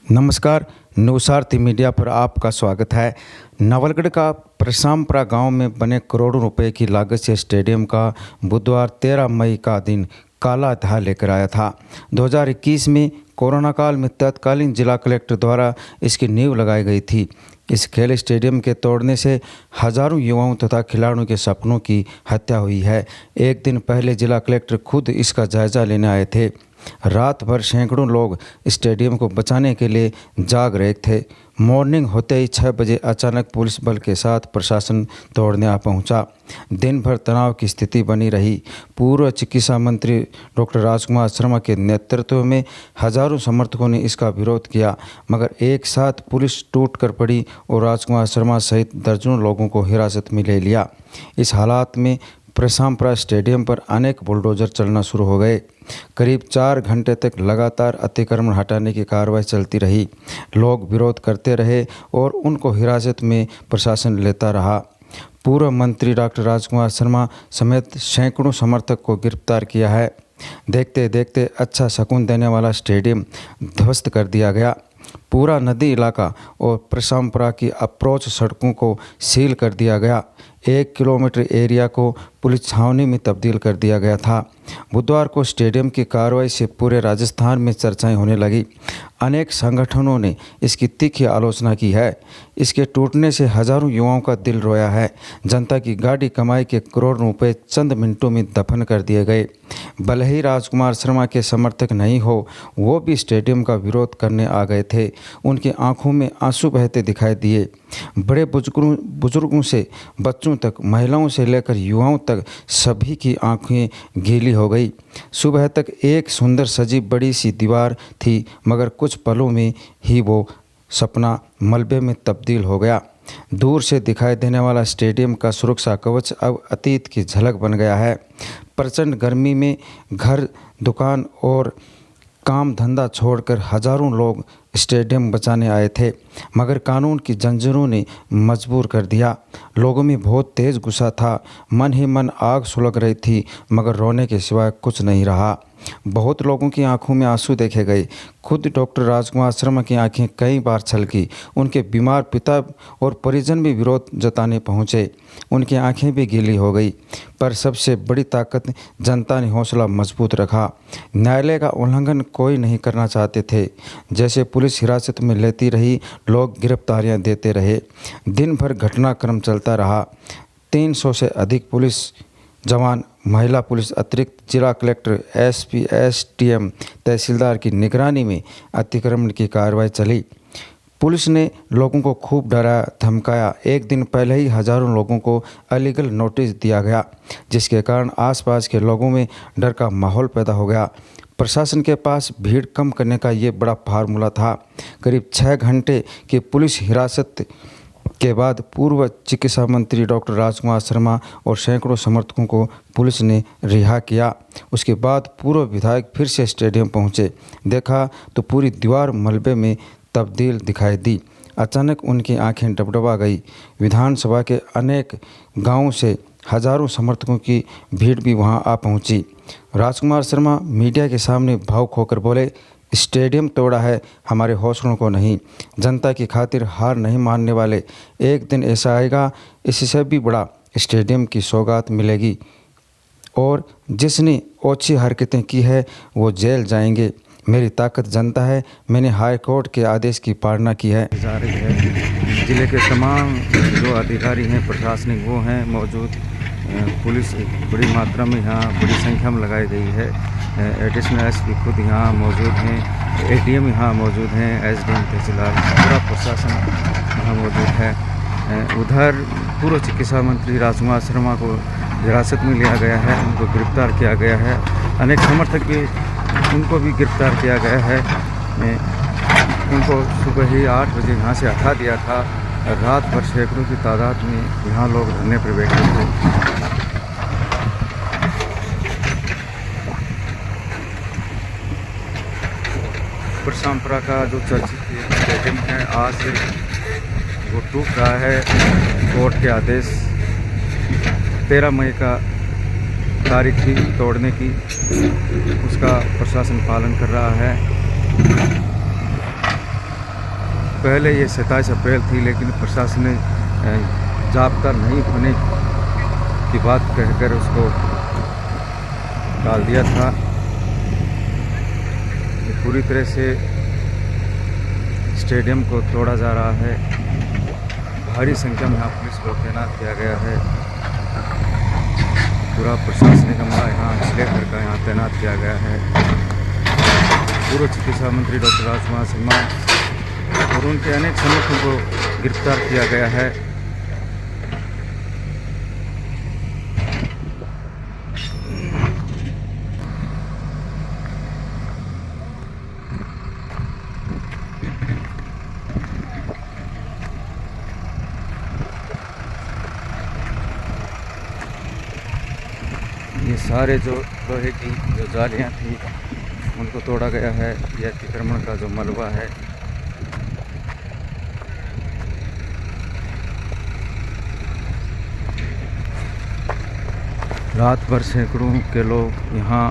नमस्कार, न्यूज़ारती मीडिया पर आपका स्वागत है। नवलगढ़ का प्रशामपुरा गांव में बने करोड़ों रुपए की लागत से स्टेडियम का बुधवार 13 मई का दिन काला अध्याय लेकर आया था। 2021 में कोरोना काल में तत्कालीन जिला कलेक्टर द्वारा इसकी नींव लगाई गई थी। इस खेल स्टेडियम के तोड़ने से हजारों युवाओं तथा खिलाड़ियों के सपनों की हत्या हुई है। एक दिन पहले जिला कलेक्टर खुद इसका जायजा लेने आए थे। रात भर सैकड़ों लोग स्टेडियम को बचाने के लिए जाग रहे थे। मॉर्निंग होते ही 6 बजे अचानक पुलिस बल के साथ प्रशासन तोड़ने आ पहुंचा। दिन भर तनाव की स्थिति बनी रही। पूर्व चिकित्सा मंत्री डॉक्टर राजकुमार शर्मा के नेतृत्व में हजारों समर्थकों ने इसका विरोध किया, मगर एक साथ पुलिस टूट कर पड़ी और राजकुमार शर्मा सहित दर्जनों लोगों को हिरासत में ले लिया। इस हालात में प्रशामपुरा स्टेडियम पर अनेक बुलडोजर चलना शुरू हो गए। करीब 4 घंटे तक लगातार अतिक्रमण हटाने की कार्रवाई चलती रही। लोग विरोध करते रहे और उनको हिरासत में प्रशासन लेता रहा। पूर्व मंत्री डॉक्टर राजकुमार शर्मा समेत सैकड़ों समर्थक को गिरफ्तार किया है। देखते देखते अच्छा सुकून देने वाला स्टेडियम ध्वस्त कर दिया गया। पूरा नदी इलाका और प्रशामपुरा की अप्रोच सड़कों को सील कर दिया गया। 1 किलोमीटर एरिया को पुलिस छावनी में तब्दील कर दिया गया था। बुधवार को स्टेडियम की कार्रवाई से पूरे राजस्थान में चर्चाएं होने लगी। अनेक संगठनों ने इसकी तीखी आलोचना की है। इसके टूटने से हजारों युवाओं का दिल रोया है। जनता की गाढ़ी कमाई के करोड़ों रुपए चंद मिनटों में दफन कर दिए गए। भले ही राजकुमार शर्मा के समर्थक नहीं हो, वो भी स्टेडियम का विरोध करने आ गए थे। उनकी आंखों में आंसू बहते दिखाई दिए। बड़े बुजुर्गों से बच्चों तक, महिलाओं से लेकर युवाओं तक सभी की आंखें गीली हो गई। सुबह तक एक सुंदर सजी बड़ी सी दीवार थी, मगर कुछ पलों में ही वो सपना मलबे में तब्दील हो गया। दूर से दिखाई देने वाला स्टेडियम का सुरक्षा कवच अब अतीत की झलक बन गया है। प्रचंड गर्मी में घर, दुकान और काम धंधा छोड़कर हजारों लोग स्टेडियम बचाने आए थे, मगर कानून की जंजीरों ने मजबूर कर दिया। लोगों में बहुत तेज गुस्सा था। मन ही मन आग सुलग रही थी, मगर रोने के सिवाय कुछ नहीं रहा। बहुत लोगों की आंखों में आंसू देखे गए। खुद डॉक्टर राजकुमार शर्मा की आंखें कई बार छलकी। उनके बीमार पिता और परिजन भी विरोध जताने पहुंचे। उनकी आंखें भी गीली हो गई। पर सबसे बड़ी ताकत जनता ने हौसला मजबूत रखा। न्यायालय का उल्लंघन कोई नहीं करना चाहते थे। जैसे पुलिस हिरासत में लेती रही, लोग गिरफ्तारियां देते रहे। दिन भर घटनाक्रम चलता रहा। 300 से अधिक पुलिस जवान, महिला पुलिस अतिरिक्त, जिला कलेक्टर, एसपी, एसडीएम, तहसीलदार की निगरानी में अतिक्रमण की कार्रवाई चली। पुलिस ने लोगों को खूब डराया धमकाया। एक दिन पहले ही हजारों लोगों को अलीगल नोटिस दिया गया, जिसके कारण आसपास के लोगों में डर का माहौल पैदा हो गया। प्रशासन के पास भीड़ कम करने का ये बड़ा फार्मूला था। करीब 6 घंटे की पुलिस हिरासत के बाद पूर्व चिकित्सा मंत्री डॉक्टर राजकुमार शर्मा और सैकड़ों समर्थकों को पुलिस ने रिहा किया। उसके बाद पूर्व विधायक फिर से स्टेडियम पहुंचे। देखा तो पूरी दीवार मलबे में तब्दील दिखाई दी। अचानक उनकी आंखें डबडबा गई। विधानसभा के अनेक गांवों से हजारों समर्थकों की भीड़ भी वहां आ पहुंची। राजकुमार शर्मा मीडिया के सामने भावुक होकर बोले, स्टेडियम तोड़ा है, हमारे हौसलों को नहीं। जनता की खातिर हार नहीं मानने वाले। एक दिन ऐसा आएगा, इससे भी बड़ा स्टेडियम की सौगात मिलेगी और जिसने ओछी हरकतें की है वो जेल जाएंगे। मेरी ताकत जनता है। मैंने हाई कोर्ट के आदेश की पालना की है। जिले के तमाम जो अधिकारी हैं, प्रशासनिक वो हैं मौजूद। पुलिस बड़ी मात्रा में यहाँ बड़ी संख्या में लगाई गई है। एडिशनल एसपी खुद यहाँ मौजूद हैं, एडीएम यहाँ मौजूद हैं, एसडीएम, तहसीलदार, पूरा प्रशासन यहाँ मौजूद है। उधर पूर्व चिकित्सा मंत्री राजकुमार शर्मा को हिरासत में लिया गया है, उनको गिरफ्तार किया गया है। अनेक समर्थक भी, उनको भी गिरफ्तार किया गया है। उनको सुबह ही 8 बजे यहाँ से हटा दिया था। रात भर सैकड़ों की तादाद में यहाँ लोग धरने पर बैठे थे। प्रशामपुरा का जो चर्चित स्टेडियम है, आज वो टूट रहा है। कोर्ट के आदेश 13 मई का तारीख थी तोड़ने की, उसका प्रशासन पालन कर रहा है। पहले ये 27 अप्रैल थी, लेकिन प्रशासन ने जाब्ता नहीं होने की बात कहकर उसको टाल दिया था। ये पूरी तरह से स्टेडियम को तोड़ा जा रहा है। भारी संख्या में यहाँ पुलिस को तैनात किया गया है। पूरा प्रशासनिक अमला यहाँ इंस्पेक्टर का यहाँ तैनात किया गया है। पूर्व चिकित्सा मंत्री डॉक्टर राजकुमार शर्मा और उनके अनेक समर्थकों को गिरफ्तार किया गया है। ये सारे जो लोहे की जो जालियाँ थी उनको तोड़ा गया है। यह अतिक्रमण का जो मलबा है रात भर सैकड़ों के लोग यहाँ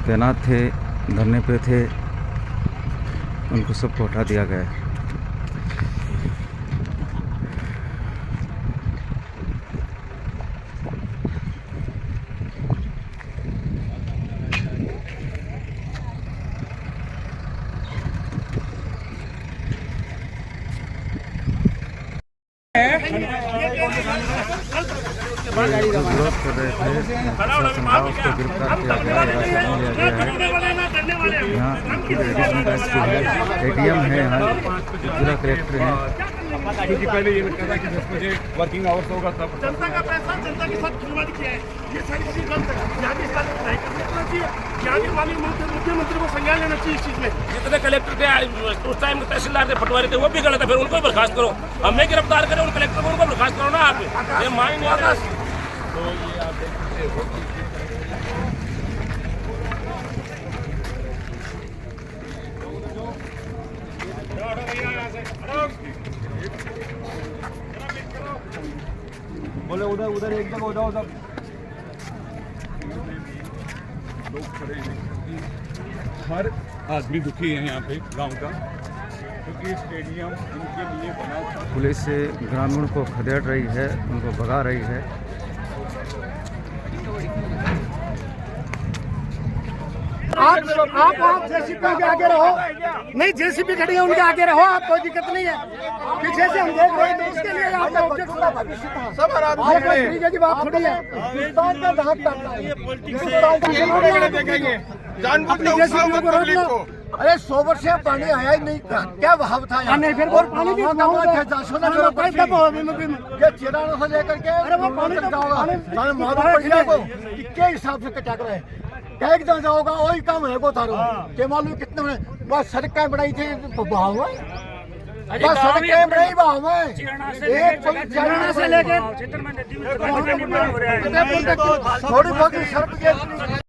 तैनात थे, धरने पे थे, उनको सबको हटा दिया गया है। विरोध कर रहे थे, प्रशासन का उसको गिरफ्तार किया गया, यहाँ एडिशनल एसपी है, एडीएम है, यहाँ जिला कलेक्टर हैं। क्योंकि पहले ये लगता था कि 10 बजे वर्किंग आवर्स होगा तब जनता का पैसा जनता के साथ खिलवाड़ किया है। ये सारी चीज गलत है। यहाँ भी इसका नहीं करना चाहिए। यहाँ भी माननीय मुख्यमंत्री को संज्ञान लेना चाहिए इस चीज में। जितने कलेक्टर थे उस टाइम तहसीलदार थे पटवारी थे वो भी गलत है, फिर उनको बर्खास्त करो। हमें गिरफ्तार करें उन कलेक्टर को, उनको बर्खास्त करो ना। आप ये मांग नहीं आता। तो ये आप देख सकते हो बोले उधर उधर एक जगह उधर उधर लोग खड़े हैं। हर आदमी दुखी है यहाँ पे गांव का, क्योंकि स्टेडियम इनके लिए बना था। पुलिस ग्रामीण को खदेड़ रही है, उनको भगा रही है। आप जेसीपी के आगे रहो, नहीं जेसीपी खड़ी है उनके आगे रहो, आप कोई दिक्कत नहीं है। पीछे से हम देख रहे हैं तो उसके लिए आपका ऑब्जेक्ट होगा। सब तरीके की बात थोड़ी है। हिंदुस्तान का दांत काटना है, हिंदुस्तान का देखेंगे को। अरे 100 वर्ष से पानी आया ही नहीं, क्या भाव था यहाँ? नहीं फिर और पानी भी ये चिराना से लेकर के अरे वो पानी होगा क्या हिसाब से कटा कर टैग ज्यादा होगा, वही काम है वो थारो के मालूम कितने में बस सड़कें बनाई थी भाव में, बस सड़कें बनाई भाव में एक चिराना से लेकर थोड़ी बहुत सड़क कर लेंगे।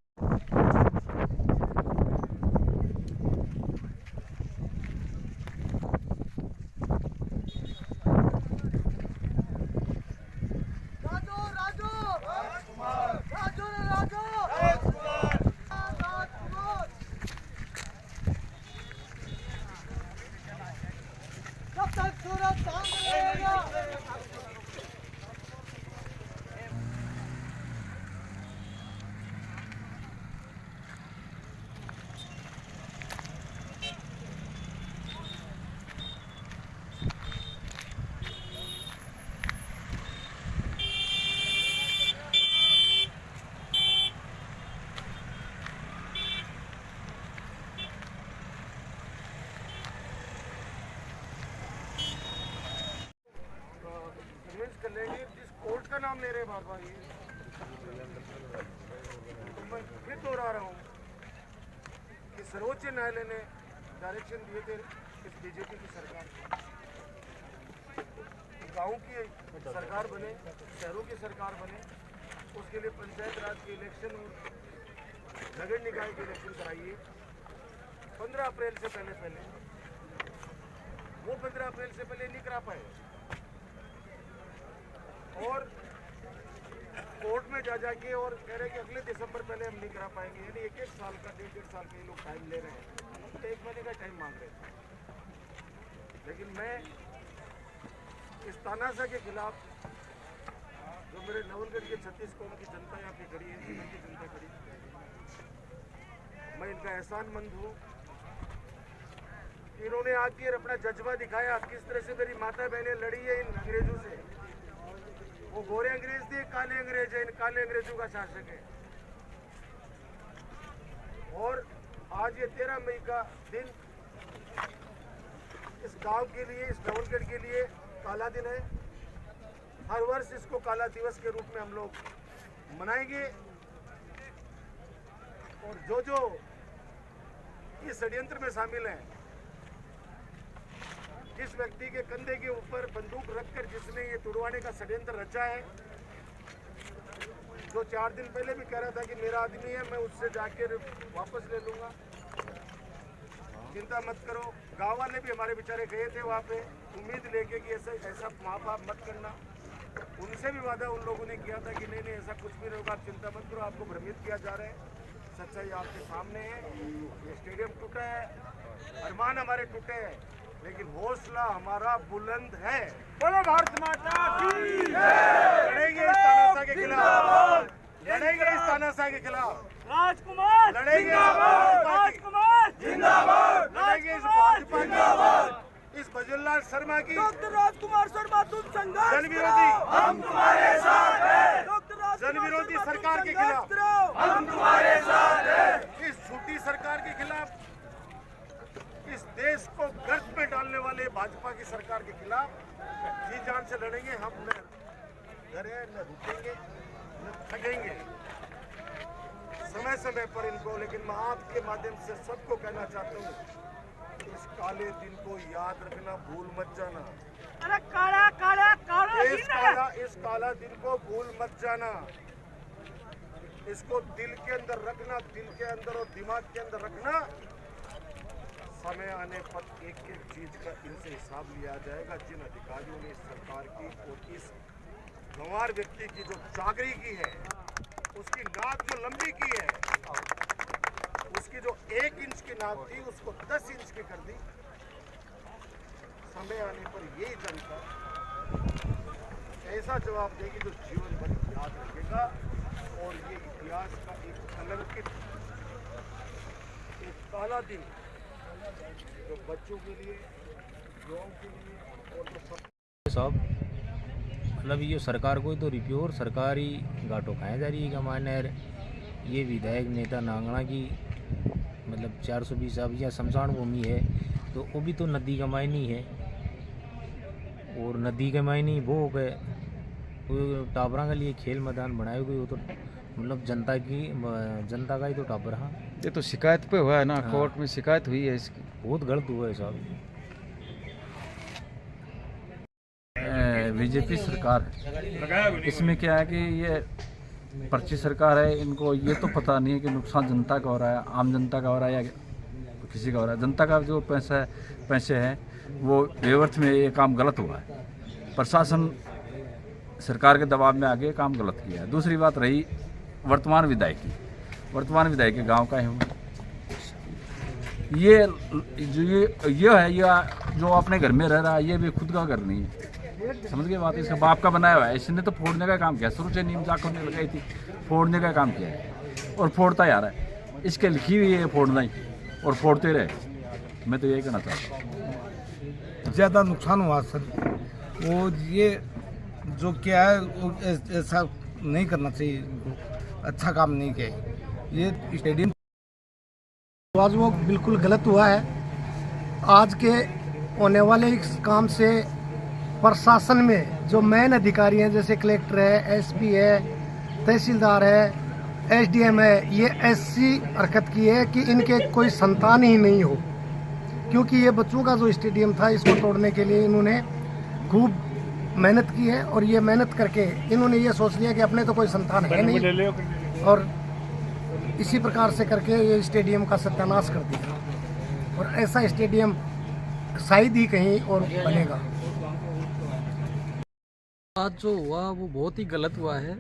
जिस कोर्ट का नाम ले रहे हैं बार-बार ये तो मैं फिर दोहरा रहा हूँ कि सर्वोच्च न्यायालय ने डायरेक्शन दिए थे इस बीजेपी की सरकार गाँव की सरकार बने, शहरों की सरकार बने, उसके लिए पंचायत राज के इलेक्शन और नगर निकाय के इलेक्शन कराइए 15 अप्रैल से पहले। वो 15 अप्रैल से पहले नहीं करा पाए और कोर्ट में जाके और कह रहे कि अगले दिसंबर पहले हम नहीं करा पाएंगे, यानी 1-1 साल का 1.5 साल के लोग टाइम ले रहे हैं, तो 1 महीने का टाइम मांग रहे हैं। लेकिन मैं इस तानाशाह के खिलाफ जो मेरे नवलगढ़ के 36 कौम की जनता यहाँ पे खड़ी है, जिले की जनता खड़ी है, मैं इनका एहसानमंद हूँ। इन्होंने आके अपना जज्बा दिखाया, किस तरह से मेरी माता बहनें लड़ी है इन अंग्रेजों से। वो गोरे अंग्रेज थे, काले अंग्रेज है, इन काले अंग्रेजों का शासक है। और आज ये 13 मई का दिन इस गांव के लिए, इस नवलगढ़ के लिए काला दिन है। हर वर्ष इसको काला दिवस के रूप में हम लोग मनाएंगे। और जो जो इस षड्यंत्र में शामिल हैं, जिस व्यक्ति के कंधे के ऊपर बंदूक रखकर जिसने ये तुड़वाने का षड्यंत्र रचा है, जो 4 दिन पहले भी कह रहा था कि मेरा आदमी है, मैं उससे जाकर वापस ले लूंगा, चिंता मत करो। गांव वाले भी हमारे बेचारे गए थे वहाँ पे उम्मीद लेके कि ऐसा महापाप मत करना। उनसे भी वादा उन लोगों ने किया था कि नहीं नहीं ऐसा कुछ भी नहीं होगा, आप चिंता मत करो, आपको भ्रमित किया जा रहा है। सच्चाई आपके सामने है। ये स्टेडियम टूटा है, अरमान हमारे टूटे हैं, लेकिन हौसला हमारा बुलंद है। बोलो भारत माता की जय। लड़ेंगे इस तानाशाह के खिलाफ, लड़ेंगे इस तानाशाह के खिलाफ। राजकुमार लड़ेंगे राजकुमार जिंदाबाद, लड़ेंगे इस भाजपा की, इस भजनलाल शर्मा की, डॉक्टर राजकुमार शर्मा तुम संघर्ष जनविरोधी, हम तुम्हारे साथ हैं। जन विरोधी सरकार के खिलाफ हम तुम्हारे साथ हैं। इस झूठी सरकार के खिलाफ, इस देश को गर्त में डालने वाले भाजपा की सरकार के खिलाफ जी जान से लड़ेंगे। हम न डरे, न रुकेंगे, न थकेंगे समय समय पर इनको। लेकिन मैं आपके माध्यम से सबको कहना चाहता हूँ, इस काले दिन को याद रखना, भूल मत जाना। अरे काला काला काला इस काला दिन को भूल मत जाना। इसको दिल के अंदर रखना, दिल के अंदर और दिमाग के अंदर रखना। समय आने पर एक एक चीज का इनसे हिसाब लिया जाएगा। जिन अधिकारियों ने इस सरकार की और इस गंवार व्यक्ति की जो चाकरी की है, उसकी नाक जो लंबी की है, उसकी जो 1 इंच की नाक थी उसको 10 इंच की कर दी। समय आने पर यही जनता ऐसा जवाब देगी जो जीवन भर याद रखेगा। और ये इतिहास का एक कलंकित, एक काला दिन जो बच्चों के लिए, युवाओं के लिए और जो सब सब मतलब ये सरकार को तो रिप्योर सरकारी घाटों खाया जा रही है। हमारे ये विधायक नेता नांगड़ा की मतलब 420 अब या शमशान भूमि है, तो वो भी तो नदी का मायनी है। और नदी के मायनी वो हो गए, वो टाबरा के लिए खेल मैदान बनाए हुए, वो तो मतलब जनता का ही तो टाबर। हाँ, ये तो शिकायत पे हुआ है ना, कोर्ट में शिकायत हुई है इसकी। बहुत गलत हुआ है साहब। बीजेपी सरकार है, इसमें क्या है कि ये पर्ची सरकार है। इनको ये तो पता नहीं है कि नुकसान जनता का हो रहा है, आम जनता का हो रहा है या किसी का हो रहा है। जनता का जो पैसे हैं वो बेवर्थ में ये काम गलत हुआ है। प्रशासन सरकार के दबाव में आके काम गलत किया है। दूसरी बात रही वर्तमान विधायक की, वर्तमान विधायक के गाँव का ही हूँ। ये जो अपने घर में रह रहा है, ये भी खुद का घर नहीं है। समझ गए बात, इसका बाप का बनाया हुआ है। इसने तो फोड़ने का काम किया, शुरू से नीम चाकू ने लगाई थी, फोड़ने का काम किया है और फोड़ता ही आ रहा है। इसके लिखी हुई है फोड़ना ही, और फोड़ते रहे। मैं तो यही कहना चाहता हूँ। ज़्यादा नुकसान हुआ सर, वो ये जो क्या है वो ऐसा नहीं करना चाहिए, अच्छा काम नहीं किया। ये स्टेडियम वो बिल्कुल गलत हुआ है। आज के होने वाले इस काम से प्रशासन में जो मेन अधिकारी हैं, जैसे कलेक्टर है, एसपी है, तहसीलदार है, एसडीएम है, ये ऐसी हरकत की है कि इनके कोई संतान ही नहीं हो। क्योंकि ये बच्चों का जो स्टेडियम था, इसको तोड़ने के लिए इन्होंने खूब मेहनत की है। और ये मेहनत करके इन्होंने ये सोच लिया कि अपने तो कोई संतान है नहीं, और इसी प्रकार से करके ये स्टेडियम का सत्यानाश कर दिया। और ऐसा स्टेडियम शायद ही कहीं और बनेगा। आज जो हुआ वो बहुत ही गलत हुआ है।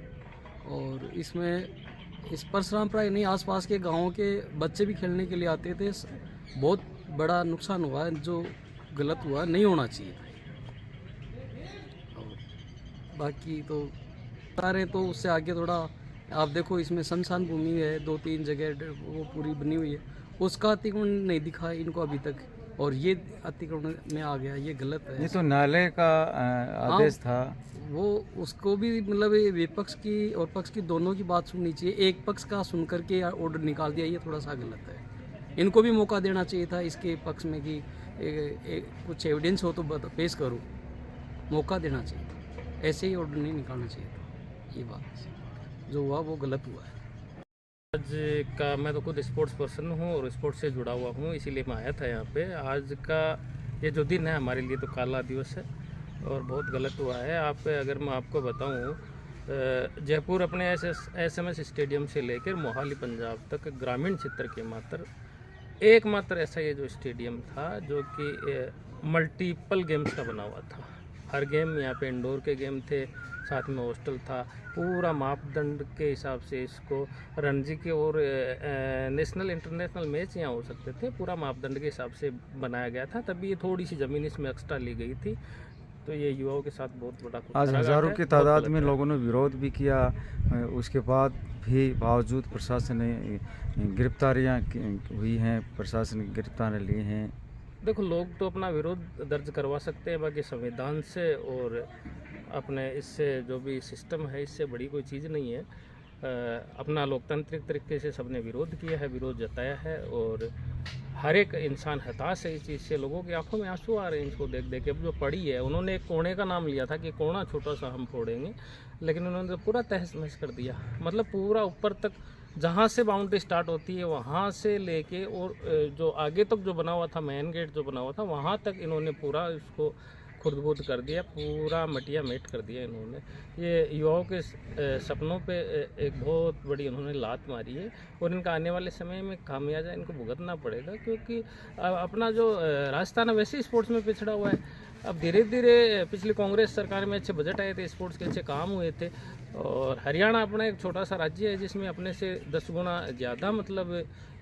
और इसमें इस परशुरामपुरा नहीं, आसपास के गांवों के बच्चे भी खेलने के लिए आते थे। बहुत बड़ा नुकसान हुआ है। जो गलत हुआ, नहीं होना चाहिए। और बाकी तो बता रहे तो उससे आगे थोड़ा आप देखो, इसमें शमशान भूमि है, 2-3 जगह वो पूरी बनी हुई है, उसका अतिक्रमण नहीं दिखा इनको अभी तक, और ये अतिक्रमण में आ गया, ये गलत है। ये तो न्यायालय का आदेश था। वो उसको भी मतलब ये विपक्ष की और पक्ष की दोनों की बात सुननी चाहिए, एक पक्ष का सुन करके ऑर्डर निकाल दिया, ये थोड़ा सा गलत है। इनको भी मौका देना चाहिए था इसके पक्ष में कि कुछ एविडेंस हो तो पेश करो, मौका देना चाहिए था, ऐसे ही ऑर्डर नहीं निकालना चाहिए था। ये बात जो हुआ वो गलत हुआ है। आज का मैं तो खुद स्पोर्ट्स पर्सन हूँ और स्पोर्ट्स से जुड़ा हुआ हूँ, इसीलिए मैं आया था यहाँ पे। आज का ये जो दिन है हमारे लिए तो काला दिवस है और बहुत गलत हुआ है। अगर मैं आपको बताऊँ, जयपुर अपने SMS स्टेडियम से लेकर मोहाली पंजाब तक ग्रामीण क्षेत्र के एकमात्र ऐसा ये जो स्टेडियम था जो कि मल्टीपल गेम्स का बना हुआ था। हर गेम यहाँ पे इंडोर के गेम थे, साथ में हॉस्टल था, पूरा मापदंड के हिसाब से इसको रणजी के और नेशनल इंटरनेशनल मैच यहाँ हो सकते थे, पूरा मापदंड के हिसाब से बनाया गया था। तभी ये थोड़ी सी ज़मीन इसमें एक्स्ट्रा ली गई थी, तो ये युवाओं के साथ बहुत बड़ा आज हज़ारों की तादाद में लोगों ने विरोध भी किया, उसके बाद भी बावजूद प्रशासन ने गिरफ्तारियाँ हुई हैं, प्रशासन ने गिरफ्तारियाँ ली हैं। देखो, लोग तो अपना विरोध दर्ज करवा सकते हैं बाकी संविधान से और अपने इससे जो भी सिस्टम है इससे बड़ी कोई चीज़ नहीं है। अपना लोकतांत्रिक तरीके से सबने विरोध किया है, विरोध जताया है और हर एक इंसान हताश है इस चीज़ से। लोगों की आंखों में आंसू आ रहे हैं इसको देख देख के। अब जो पड़ी है, उन्होंने एक कोने का नाम लिया था कि कोना छोटा सा हम फोड़ेंगे, लेकिन उन्होंने तो पूरा तहस नहस कर दिया। मतलब पूरा ऊपर तक जहाँ से बाउंड्री स्टार्ट होती है वहाँ से लेके और जो आगे तक जो बना हुआ था, मेन गेट जो बना हुआ था, वहाँ तक इन्होंने पूरा इसको खुर्द-बुर्द कर दिया, पूरा मटिया मेट कर दिया इन्होंने। ये युवाओं के सपनों पे एक बहुत बड़ी इन्होंने लात मारी है और इनका आने वाले समय में खामियाजा इनको भुगतना पड़ेगा, क्योंकि अपना जो राजस्थान है वैसे ही स्पोर्ट्स में पिछड़ा हुआ है। अब धीरे धीरे पिछली कांग्रेस सरकार में अच्छे बजट आए थे, स्पोर्ट्स के अच्छे काम हुए थे, और हरियाणा अपना एक छोटा सा राज्य है जिसमें अपने से 10 गुना ज़्यादा मतलब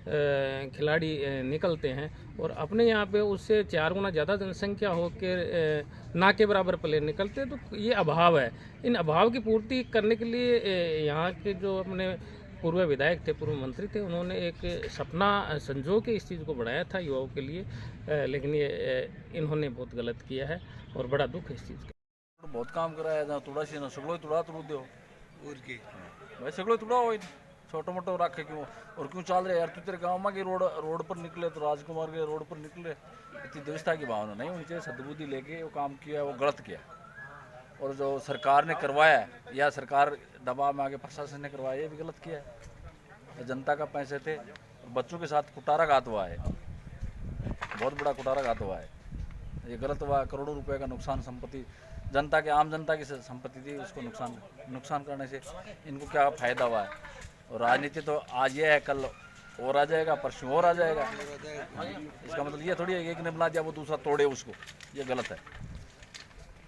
खिलाड़ी निकलते हैं, और अपने यहाँ पे उससे 4 गुना ज़्यादा जनसंख्या होकर ना के बराबर प्लेयर निकलते हैं। तो ये अभाव है, इन अभाव की पूर्ति करने के लिए यहाँ के जो अपने पूर्व विधायक थे, पूर्व मंत्री थे, उन्होंने एक सपना संजो के इस चीज़ को बढ़ाया था युवाओं के लिए, लेकिन ये इन्होंने बहुत गलत किया है और बड़ा दुख है इस चीज़ का। बहुत काम कराया था, थोड़ा सी ना सगळं तुड़ा तुड़ दो और की भाई सगळं तुड़ा हो, छोटो मोटो रखे क्यों और क्यों चल रहे यार। तू तेरे गाँव में कि रोड पर निकले तो राजकुमार के रोड पर निकले, इतनी व्यवस्था की भावना नहीं होनी चाहिए। सद्बुद्धि लेके वो काम किया है वो गलत किया, और जो सरकार ने करवाया या सरकार दबाव में आके प्रशासन ने करवाया ये भी गलत किया है। जनता का पैसे थे, बच्चों के साथ कुटाराघात हुआ है, बहुत बड़ा कुटाराघात हुआ है, ये गलत हुआ। करोड़ों रुपए का नुकसान, संपत्ति जनता के, आम जनता की संपत्ति थी, उसको नुकसान करने से इनको क्या फायदा हुआ है। और राजनीति तो आज ये है, कल और आ जाएगा, परसों और आ जाएगा। इसका मतलब ये थोड़ी है एक ने बना दिया वो दूसरा तोड़े उसको, ये गलत है।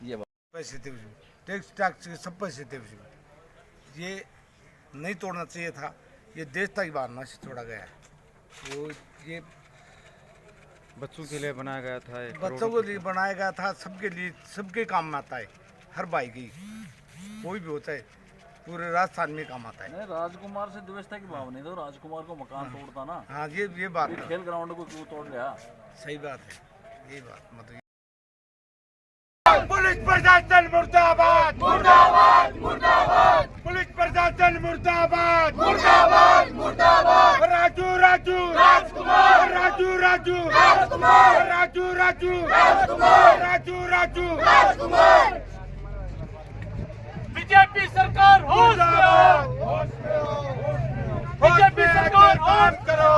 ये पैसे थे उसमें, टैक्स के सब पैसे थे उसमें, ये नहीं तोड़ना चाहिए था। ये देश की भावना से तोड़ा गया है। वो ये बच्चों के लिए बनाया गया था, बच्चों के लिए बनाया गया था, सबके लिए, सबके काम में आता है। हर भाई की कोई भी होता है पूरे राजस्थान में काम आता है। नहीं, राजकुमार से व्यवस्था की भावना नहीं, तो राजकुमार को मकान तोड़ता ना। हाँ, ये बात है। खेल ग्राउंड को क्यों तोड़ गया? सही बात है, ये बात मतलब। पुलिस प्रशासन मुर्दाबाद, मुर्दाबाद, मुर्दाबाद। पुलिस प्रशासन मुर्दाबाद, मुर्दाबाद, मुर्दाबाद। राजू राजू राजकुमार, राजू राजू राजकुमार, राजू राजू राजकुमार, राजू राजू राजकुमार। बीजेपी सरकार होश में, बीजेपी सरकार होश करो।